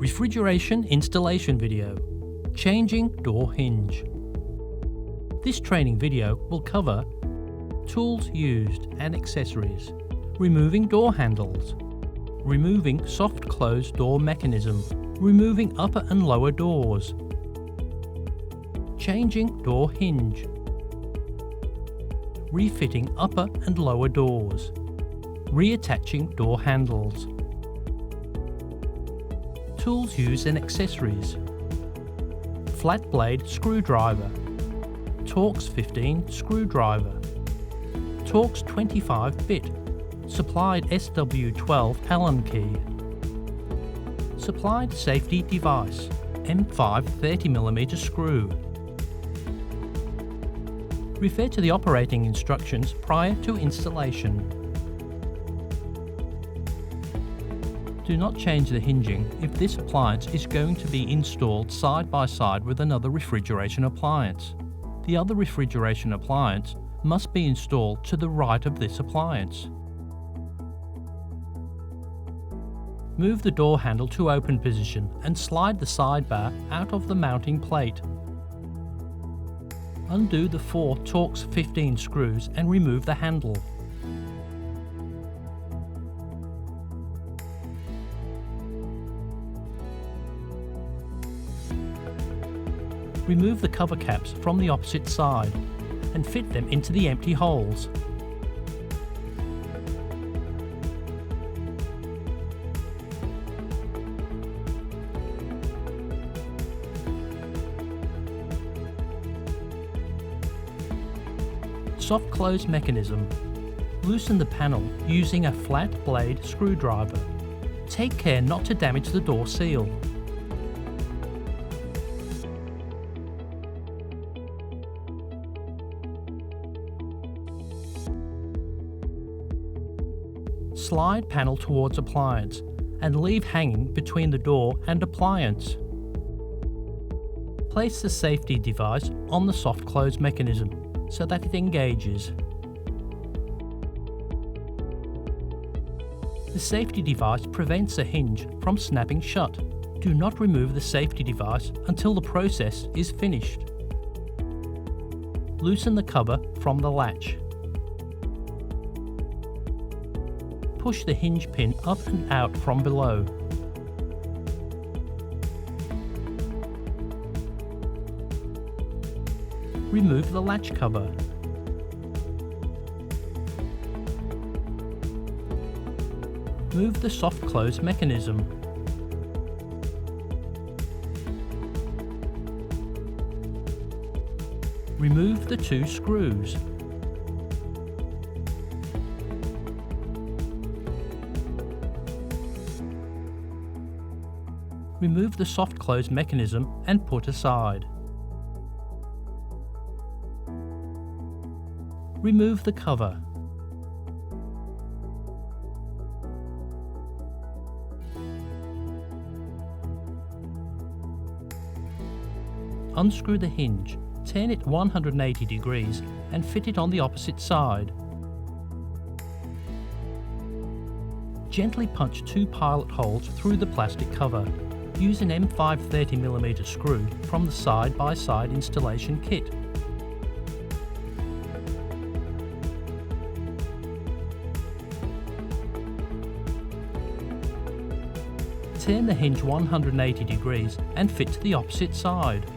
Refrigeration installation video, changing door hinge. This training video will cover tools used and accessories, removing door handles, removing soft close door mechanism, removing upper and lower doors, changing door hinge, refitting upper and lower doors, reattaching door handles. Tools used and accessories: flat blade screwdriver, Torx 15 screwdriver, Torx 25 bit, supplied SW12 Allen key, supplied safety device, M5 30mm screw. Refer to the operating instructions prior to installation. Do not change the hinging if this appliance is going to be installed side by side with another refrigeration appliance. The other refrigeration appliance must be installed to the right of this appliance. Move the door handle to open position and slide the sidebar out of the mounting plate. Undo the 4 Torx 15 screws and remove the handle. Remove the cover caps from the opposite side and fit them into the empty holes. Soft close mechanism. Loosen the panel using a flat blade screwdriver. Take care not to damage the door seal. Slide panel towards appliance and leave hanging between the door and appliance. Place the safety device on the soft close mechanism so that it engages. The safety device prevents the hinge from snapping shut. Do not remove the safety device until the process is finished. Loosen the cover from the latch. Push the hinge pin up and out from below. Remove the latch cover. Move the soft close mechanism. Remove the 2 screws. Remove the soft close mechanism and put aside. Remove the cover. Unscrew the hinge, turn it 180 degrees and fit it on the opposite side. Gently punch 2 pilot holes through the plastic cover. Use an M5 30mm screw from the side-by-side installation kit. Turn the hinge 180 degrees and fit to the opposite side.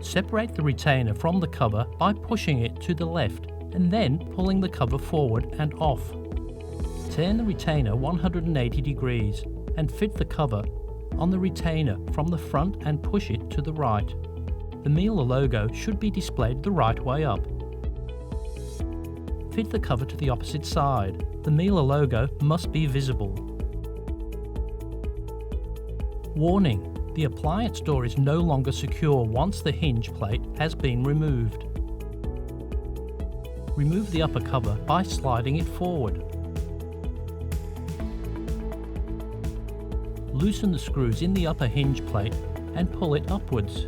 Separate the retainer from the cover by pushing it to the left and then pulling the cover forward and off. Turn the retainer 180 degrees and fit the cover on the retainer from the front and push it to the right. The Miele logo should be displayed the right way up. Fit the cover to the opposite side. The Miele logo must be visible. Warning: the appliance door is no longer secure once the hinge plate has been removed. Remove the upper cover by sliding it forward. Loosen the screws in the upper hinge plate and pull it upwards.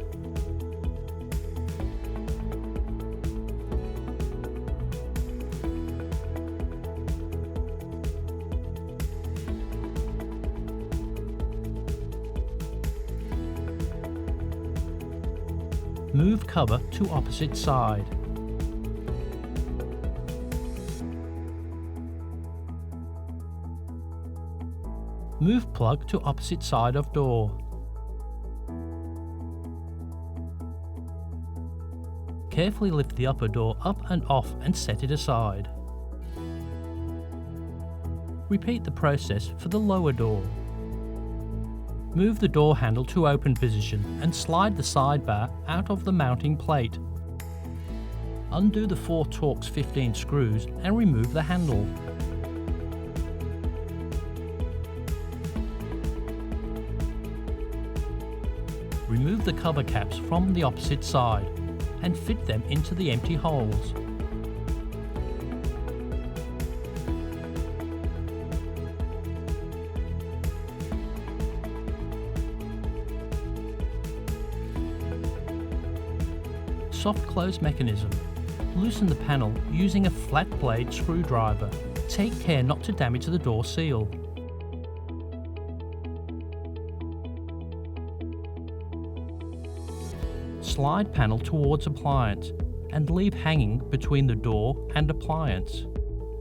Move cover to opposite side. Move plug to opposite side of door. Carefully lift the upper door up and off and set it aside. Repeat the process for the lower door. Move the door handle to open position and slide the side bar out of the mounting plate. Undo the 4 Torx 15 screws and remove the handle. Remove the cover caps from the opposite side and fit them into the empty holes. Soft close mechanism. Loosen the panel using a flat blade screwdriver. Take care not to damage the door seal. Slide panel towards appliance and leave hanging between the door and appliance.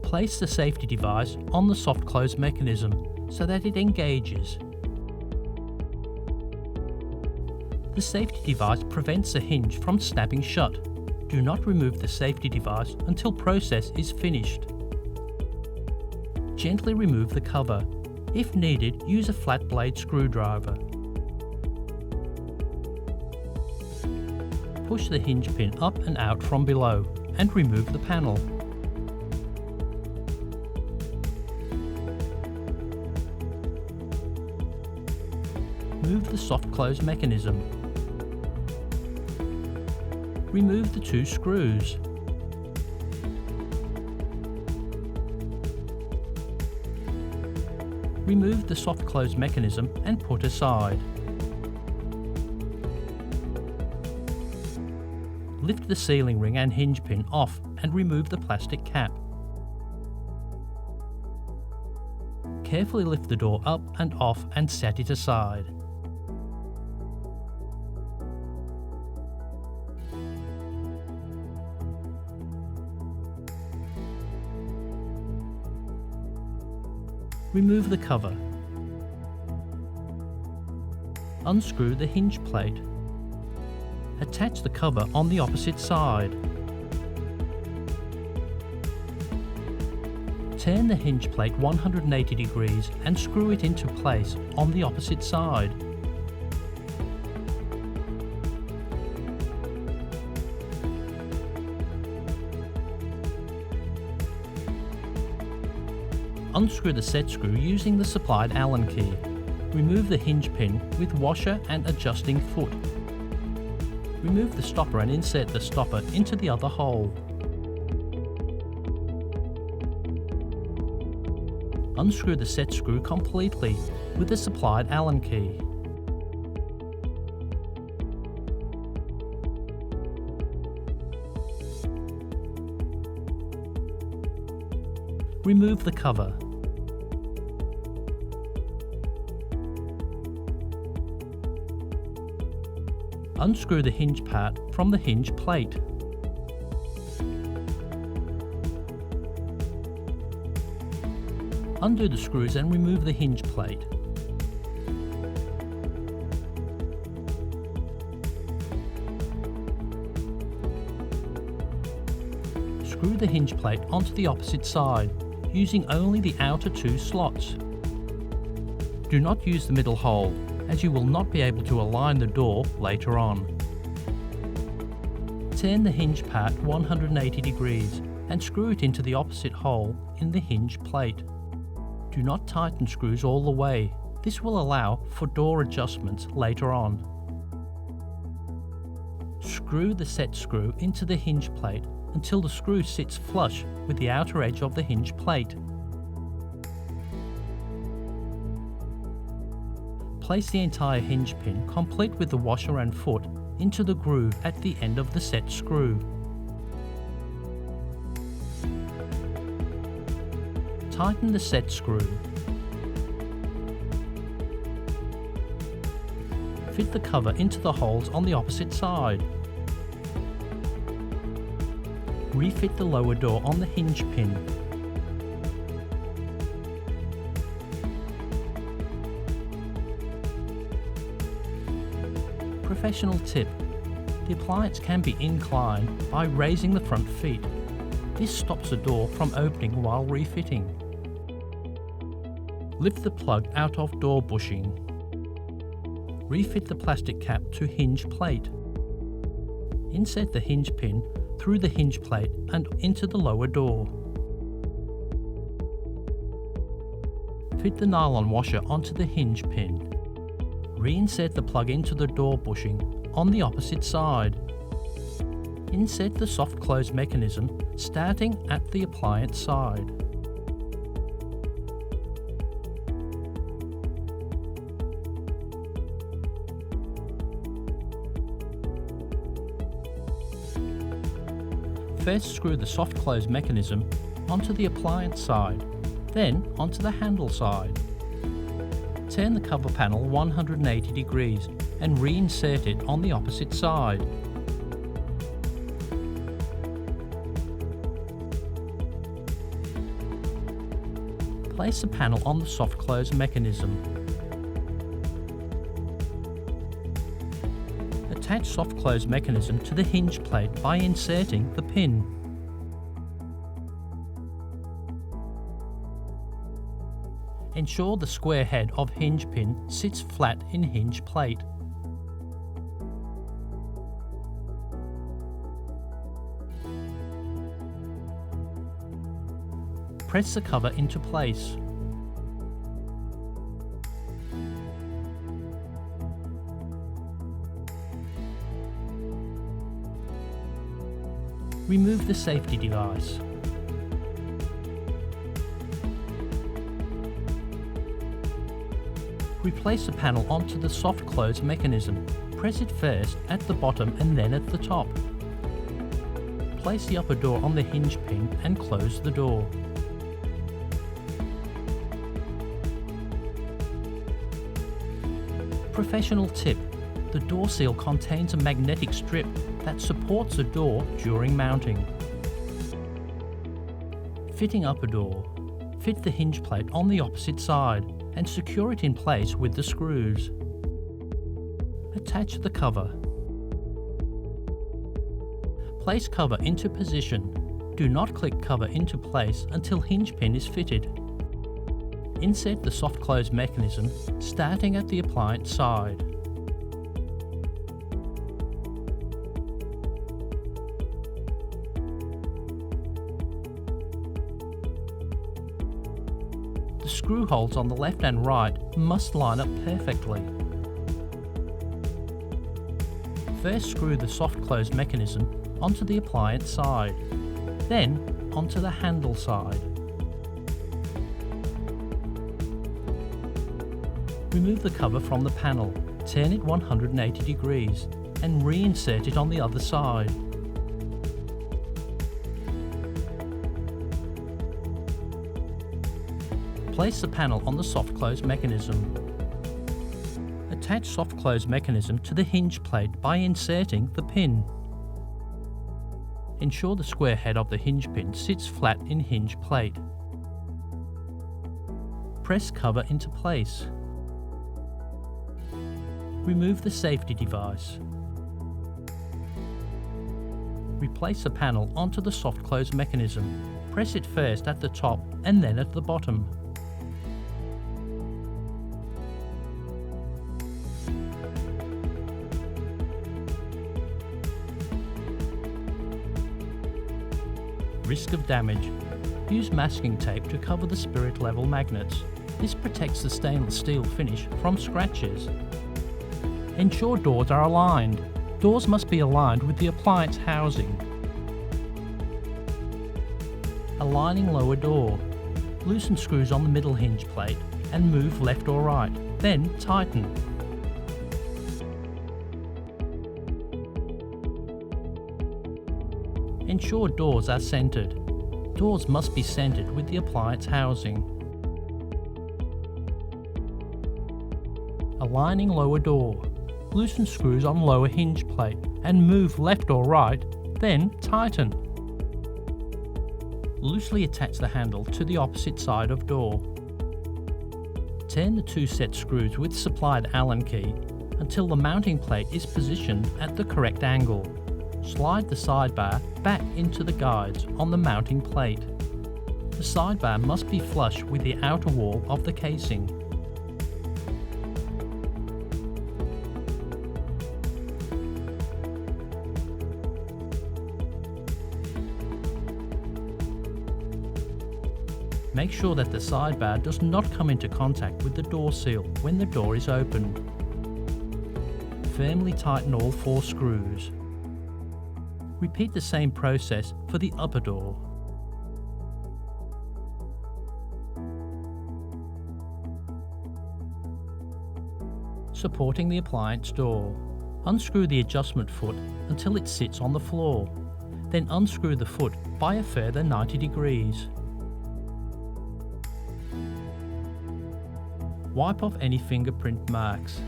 Place the safety device on the soft close mechanism so that it engages. The safety device prevents the hinge from snapping shut. Do not remove the safety device until process is finished. Gently remove the cover. If needed, use a flat blade screwdriver. Push the hinge pin up and out from below and remove the panel. Move the soft close mechanism. Remove the 2 screws. Remove the soft close mechanism and put aside. Lift the sealing ring and hinge pin off and remove the plastic cap. Carefully lift the door up and off and set it aside. Remove the cover. Unscrew the hinge plate. Attach the cover on the opposite side. Turn the hinge plate 180 degrees and screw it into place on the opposite side. Unscrew the set screw using the supplied Allen key. Remove the hinge pin with washer and adjusting foot. Remove the stopper and insert the stopper into the other hole. Unscrew the set screw completely with the supplied Allen key. Remove the cover. Unscrew the hinge part from the hinge plate. Undo the screws and remove the hinge plate. Screw the hinge plate onto the opposite side, using only the outer 2 slots. Do not use the middle hole, as you will not be able to align the door later on. Turn the hinge part 180 degrees and screw it into the opposite hole in the hinge plate. Do not tighten screws all the way. This will allow for door adjustments later on. Screw the set screw into the hinge plate until the screw sits flush with the outer edge of the hinge plate. Place the entire hinge pin, complete with the washer and foot, into the groove at the end of the set screw. Tighten the set screw. Fit the cover into the holes on the opposite side. Refit the lower door on the hinge pin. Professional tip: the appliance can be inclined by raising the front feet. This stops the door from opening while refitting. Lift the plug out of door bushing. Refit the plastic cap to hinge plate. Insert the hinge pin through the hinge plate and into the lower door. Fit the nylon washer onto the hinge pin. Reinsert the plug into the door bushing on the opposite side. Insert the soft close mechanism starting at the appliance side. First screw the soft close mechanism onto the appliance side, then onto the handle side. Turn the cover panel 180 degrees and reinsert it on the opposite side. Place the panel on the soft close mechanism. Attach soft close mechanism to the hinge plate by inserting the pin. Ensure the square head of hinge pin sits flat in hinge plate. Press the cover into place. Remove the safety device. Replace the panel onto the soft close mechanism. Press it first at the bottom and then at the top. Place the upper door on the hinge pin and close the door. Professional tip: the door seal contains a magnetic strip that supports the door during mounting. Fitting upper door. Fit the hinge plate on the opposite side and secure it in place with the screws. Attach the cover. Place cover into position. Do not click cover into place until hinge pin is fitted. Insert the soft close mechanism starting at the appliance side. The screw holes on the left and right must line up perfectly. First screw the soft close mechanism onto the appliance side, then onto the handle side. Remove the cover from the panel, turn it 180 degrees and reinsert it on the other side. Place the panel on the soft close mechanism. Attach soft close mechanism to the hinge plate by inserting the pin. Ensure the square head of the hinge pin sits flat in hinge plate. Press cover into place. Remove the safety device. Replace the panel onto the soft close mechanism. Press it first at the top and then at the bottom. Risk of damage. Use masking tape to cover the spirit level magnets. This protects the stainless steel finish from scratches. Ensure doors are aligned. Doors must be aligned with the appliance housing. Aligning lower door. Loosen screws on the middle hinge plate and move left or right, then tighten. Ensure doors are centered. Doors must be centered with the appliance housing. Aligning lower door. Loosen screws on lower hinge plate and move left or right, then tighten. loosely attach the handle to the opposite side of door. Turn the 2 set screws with supplied Allen key until the mounting plate is positioned at the correct angle. Slide the sidebar back into the guides on the mounting plate. The sidebar must be flush with the outer wall of the casing. Make sure that the sidebar does not come into contact with the door seal when the door is opened. Firmly tighten all 4 screws. Repeat the same process for the upper door. Supporting the appliance door. Unscrew the adjustment foot until it sits on the floor. Then unscrew the foot by a further 90 degrees. Wipe off any fingerprint marks.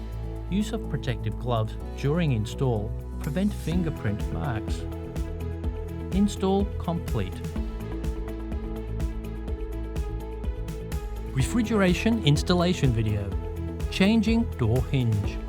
Use of protective gloves during install prevent fingerprint marks. Install complete. Refrigeration installation video. Changing door hinge.